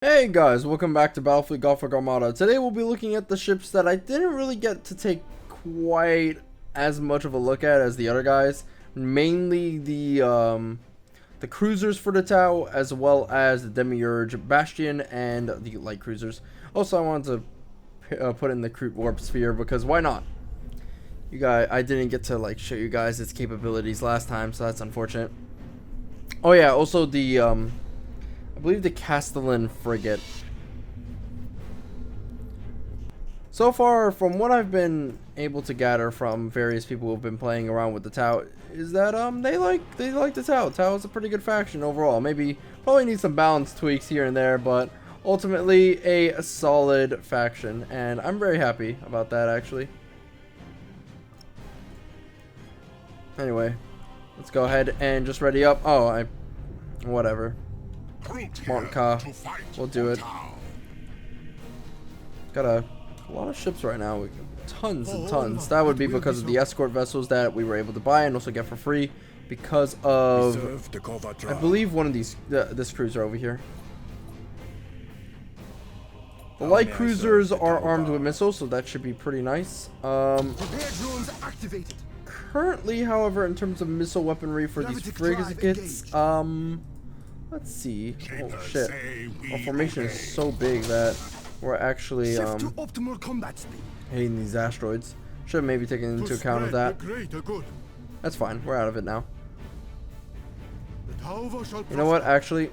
Hey guys, welcome back to Battlefleet Gothic Armada. Today we'll be looking at the ships that I didn't really get to take quite as much of a look at as the other guys. Mainly the cruisers for the Tau, as well as the Demiurg Bastion and the light cruisers. Also, I wanted to put in the Kroot Warpsphere because why not? I didn't get to show you guys its capabilities last time, so that's unfortunate. Oh yeah, also the I believe the Castellan frigate. So far, from what I've been able to gather from various people who've been playing around with the Tau, is that they like the Tau. Tau is a pretty good faction overall. Maybe probably need some balance tweaks here and there, but ultimately a solid faction, and I'm very happy about that actually. Anyway, let's go ahead and just ready up. Oh, whatever. Monka, we'll do it. Got a lot of ships right now, tons and tons. That would be because of the escort vessels that we were able to buy and also get for free because of, I believe, one of these, this cruiser over here. The light cruisers are armed with missiles, so that should be pretty nice. Currently, however, in terms of missile weaponry for these frigates, let's see. Oh shit. Our formation is so big that we're actually hitting these asteroids. Should have maybe taken into account of that. That's fine. We're out of it now. You know what? Actually,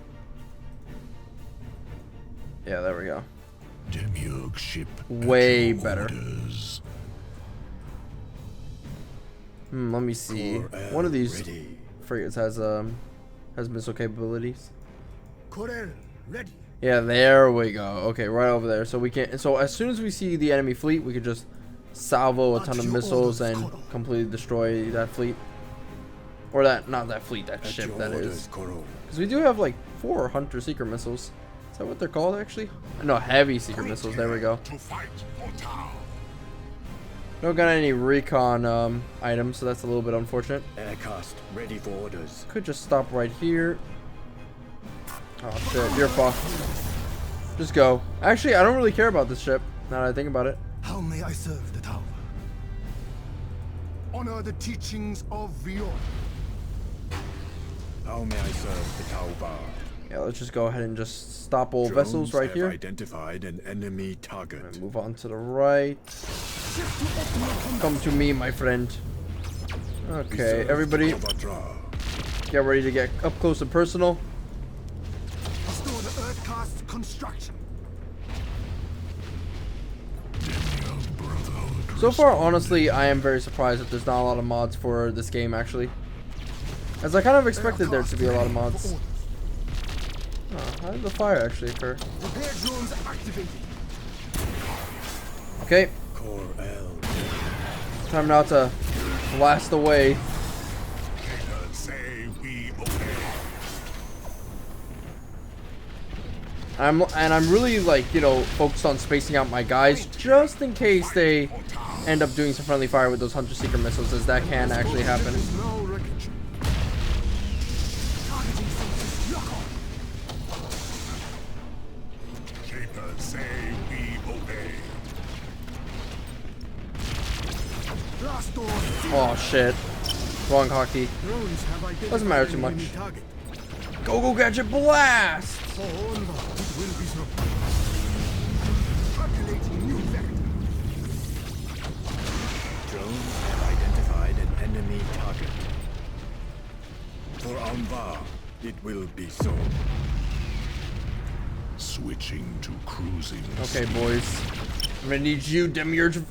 yeah, there we go. Demiurg ship way better. Let me see. One of these frigates has missile capabilities. Yeah, there we go. Okay, right over there. So we can. So as soon as we see the enemy fleet, we could just salvo a ton of missiles and completely destroy that fleet, or not that fleet, that ship. That is, because we do have like 4 hunter seeker missiles. Is that what they're called actually? No, heavy seeker missiles. There we go. Don't got any recon items, so that's a little bit unfortunate. Aircast ready for orders. Could just stop right here. Oh shit, you're fucked. Just go. Actually, I don't really care about this ship, now that I think about it. How may I serve the Tau? Honor the teachings of Vior. How may I serve the Tau bar? Yeah, let's just go ahead and just stop all vessels right here. Identified an enemy target. And move on to the right. Come to me, my friend. Okay, everybody, get ready to get up close and personal. Restore the Earthcast construction. So far, honestly, I am very surprised that there's not a lot of mods for this game, actually. As I kind of expected there to be a lot of mods. Oh, how did the fire actually occur? Repair drones activated. Okay. Time now to blast away. I'm really focused on spacing out my guys just in case they end up doing some friendly fire with those hunter seeker missiles, as that can actually happen. Oh shit. Wrong hotkey. Doesn't matter too much. Go gadget blast! Drones have identified an enemy target. For Anvar, it will be so. switching to cruising. Okay, boys. I'm gonna need you, Demiurg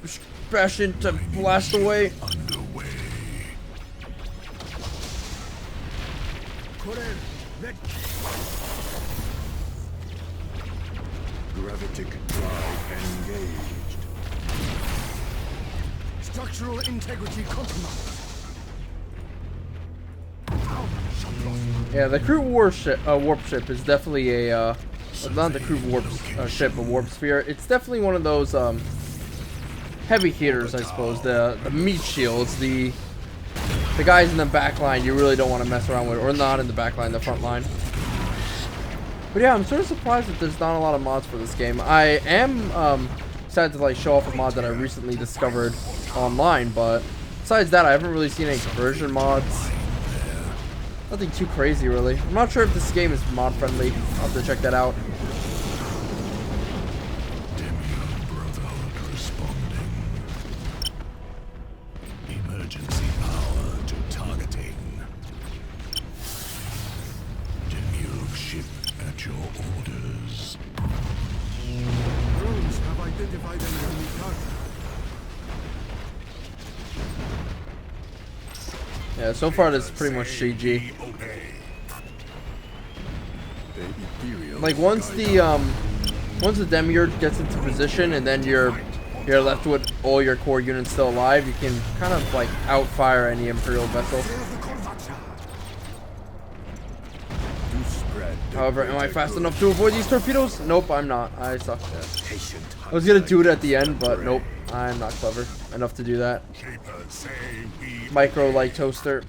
Bastion, to blast away. Underway. Gravitic drive engaged. Structural integrity compromised. Yeah, the Kroot Warpship is definitely a not the Kroot Warpship, a Warpsphere. It's definitely one of those heavy hitters, I suppose. The meat shields, the guys in the back line you really don't want to mess around with, or not in the back line, the front line. But yeah, I'm sort of surprised that there's not a lot of mods for this game. I am excited to like show off a mod that I recently discovered online, but besides that, I haven't really seen any conversion mods. Nothing too crazy, really. I'm not sure if this game is mod friendly. I'll have to check that out. Demiurg Brotherhood responding. Emergency power to targeting. Demiurg ship at your orders. Drones have identified an enemy target. Yeah, so far this is pretty much CG. Like once the Demiurge gets into position and then you're left with all your core units still alive, you can kind of like outfire any Imperial vessel. However, am I fast enough to avoid these torpedoes? Nope, I'm not. I suck. I was gonna do it at the end, but nope, I'm not clever enough to do that. Micro light toaster.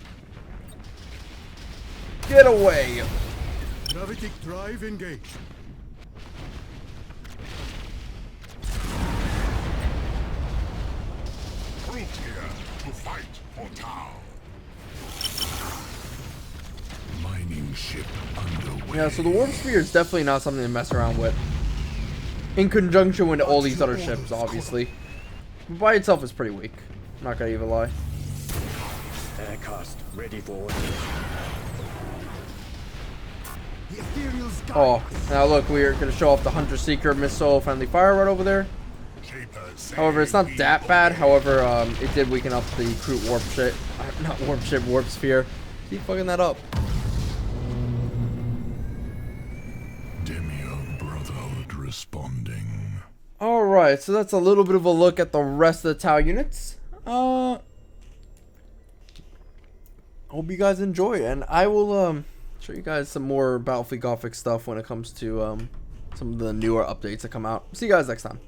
Get away! Gravitic drive engaged. Kroot here to fight for Tau. Mining ship underway. Yeah, so the Warpsphere is definitely not something to mess around with. In conjunction with all these other ships, obviously. But by itself, it's pretty weak. I'm not gonna even lie. Aircast ready for order. The ethereal sky. Oh, now look, we're gonna show off the Hunter Seeker missile friendly fire right over there. However, it's not that bad. However, it did weaken up the Kroot Warpship. Not Warpship, Warpsphere. Keep fucking that up. Demiurg Brotherhood responding. Alright, so that's a little bit of a look at the rest of the Tau units. Hope you guys enjoy, and I will show you guys some more Battlefleet Gothic stuff when it comes to some of the newer updates that come out. See you guys next time.